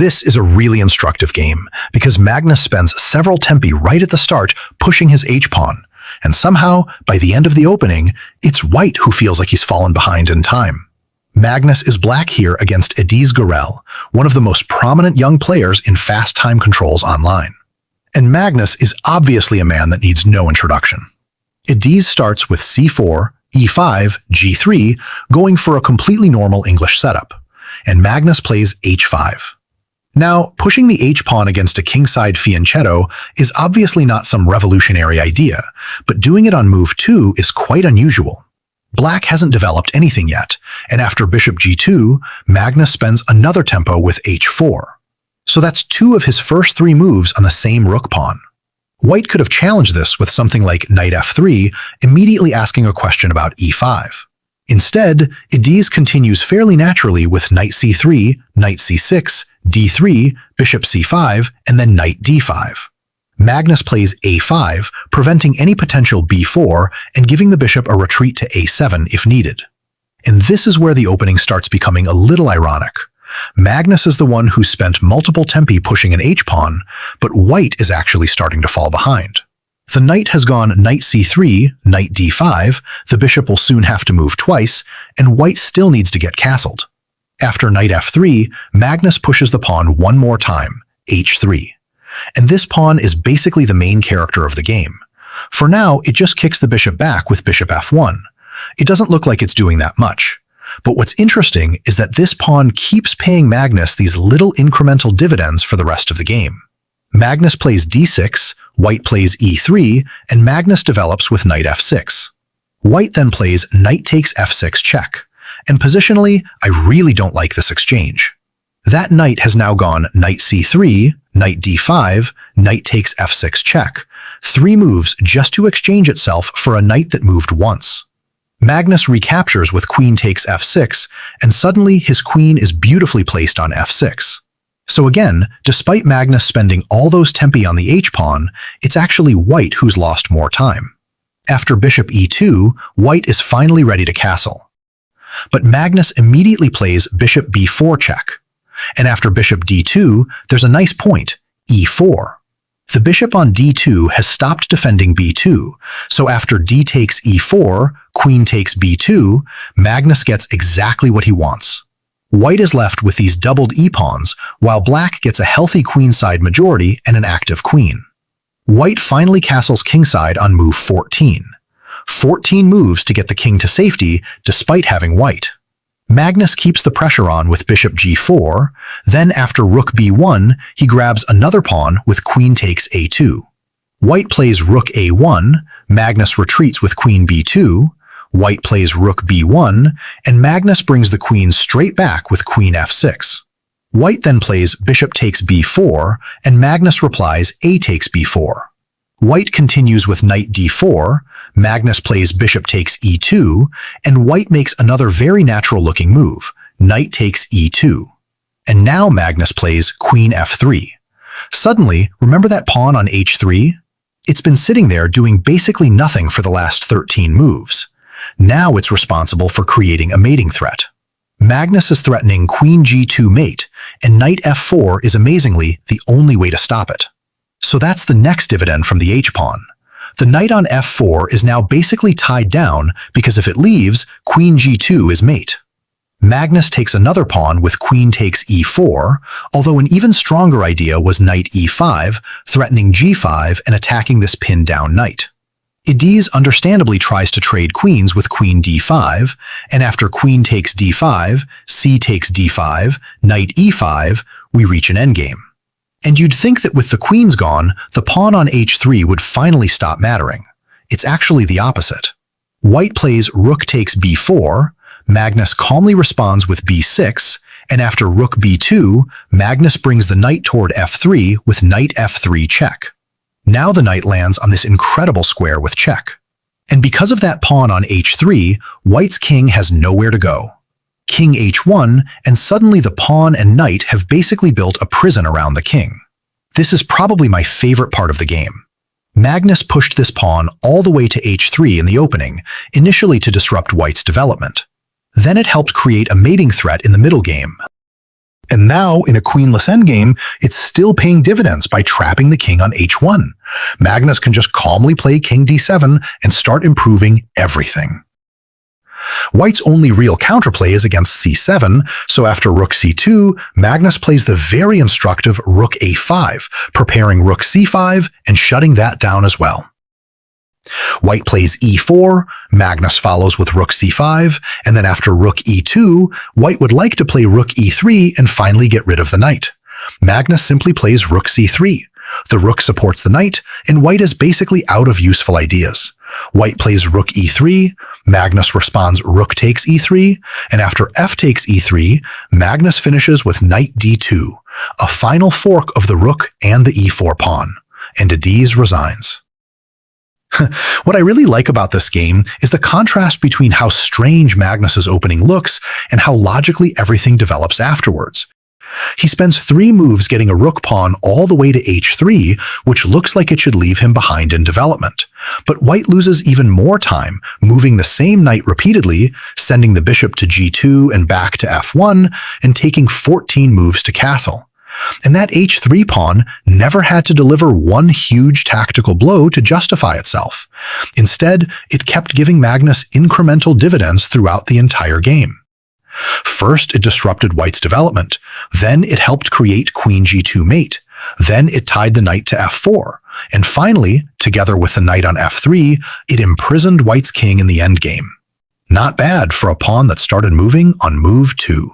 This is a really instructive game, because Magnus spends several tempi right at the start pushing his h-pawn, and somehow, by the end of the opening, it's white who feels like he's fallen behind in time. Magnus is black here against Ediz Garel, one of the most prominent young players in fast time controls online. And Magnus is obviously a man that needs no introduction. Ediz starts with c4, e5, g3, going for a completely normal English setup, and Magnus plays h5. Now, pushing the h-pawn against a kingside fianchetto is obviously not some revolutionary idea, but doing it on move 2 is quite unusual. Black hasn't developed anything yet, and after bishop g2, Magnus spends another tempo with h4. So that's 2 of his first 3 moves on the same rook pawn. White could have challenged this with something like knight f3, immediately asking a question about e5. Instead, Ediz continues fairly naturally with knight c3, knight c6, d3, bishop c5, and then knight d5. Magnus plays a5, preventing any potential b4 and giving the bishop a retreat to a7 if needed. And this is where the opening starts becoming a little ironic. Magnus is the one who spent multiple tempi pushing an h-pawn, but white is actually starting to fall behind. The knight has gone knight c3, knight d5, the bishop will soon have to move twice, and white still needs to get castled. After knight f3, Magnus pushes the pawn one more time, h3. And this pawn is basically the main character of the game. For now, it just kicks the bishop back with bishop f1. It doesn't look like it's doing that much. But what's interesting is that this pawn keeps paying Magnus these little incremental dividends for the rest of the game. Magnus plays d6, white plays e3, and Magnus develops with knight f6. White then plays knight takes f6 check, and positionally, I really don't like this exchange. That knight has now gone knight c3, knight d5, knight takes f6 check, 3 moves just to exchange itself for a knight that moved once. Magnus recaptures with queen takes f6, and suddenly his queen is beautifully placed on f6. So again, despite Magnus spending all those tempi on the h-pawn, it's actually white who's lost more time. After bishop e2, white is finally ready to castle. But Magnus immediately plays bishop b4 check. And after bishop d2, there's a nice point, e4. The bishop on d2 has stopped defending b2, so after d takes e4, queen takes b2, Magnus gets exactly what he wants. White is left with these doubled e-pawns, while black gets a healthy queenside majority and an active queen. White finally castles kingside on move 14. 14 moves to get the king to safety, despite having white. Magnus keeps the pressure on with bishop g4, then after rook b1, he grabs another pawn with queen takes a2. White plays rook a1, Magnus retreats with queen b2, white plays rook b1, and Magnus brings the queen straight back with queen f6. White then plays bishop takes b4, and Magnus replies a takes b4. White continues with knight d4, Magnus plays bishop takes e2, and white makes another very natural-looking move, knight takes e2. And now Magnus plays queen f3. Suddenly, remember that pawn on h3? It's been sitting there doing basically nothing for the last 13 moves. Now it's responsible for creating a mating threat. Magnus is threatening queen g2 mate, and knight f4 is amazingly the only way to stop it. So that's the next dividend from the h-pawn. The knight on f4 is now basically tied down because if it leaves, queen g2 is mate. Magnus takes another pawn with queen takes e4, although an even stronger idea was knight e5, threatening g5 and attacking this pinned down knight. Ediz understandably tries to trade queens with queen d5, and after queen takes d5, c takes d5, knight e5, we reach an endgame. And you'd think that with the queens gone, the pawn on h3 would finally stop mattering. It's actually the opposite. White plays rook takes b4, Magnus calmly responds with b6, and after rook b2, Magnus brings the knight toward f3 with knight f3 check. Now the knight lands on this incredible square with check. And because of that pawn on h3, white's king has nowhere to go. King h1, and suddenly the pawn and knight have basically built a prison around the king. This is probably my favorite part of the game. Magnus pushed this pawn all the way to h3 in the opening, initially to disrupt white's development. Then it helped create a mating threat in the middle game. And now, in a queenless endgame, it's still paying dividends by trapping the king on h1. Magnus can just calmly play king d7 and start improving everything. White's only real counterplay is against c7, so after rook c2, Magnus plays the very instructive rook a5, preparing rook c5 and shutting that down as well. White plays e4, Magnus follows with rook c5, and then after rook e2, White would like to play rook e3 and finally get rid of the knight. Magnus simply plays rook c3. The rook supports the knight, and White is basically out of useful ideas. White plays rook e3, Magnus responds rook takes e3, and after f takes e3, Magnus finishes with knight d2, a final fork of the rook and the e4 pawn, and Adiz resigns. What I really like about this game is the contrast between how strange Magnus's opening looks and how logically everything develops afterwards. He spends 3 moves getting a rook pawn all the way to h3, which looks like it should leave him behind in development. But White loses even more time, moving the same knight repeatedly, sending the bishop to g2 and back to f1, and taking 14 moves to castle. And that h3 pawn never had to deliver one huge tactical blow to justify itself. Instead, it kept giving Magnus incremental dividends throughout the entire game. First, it disrupted White's development. Then it helped create queen g2 mate. Then it tied the knight to f4. And finally, together with the knight on f3, it imprisoned White's king in the endgame. Not bad for a pawn that started moving on move 2.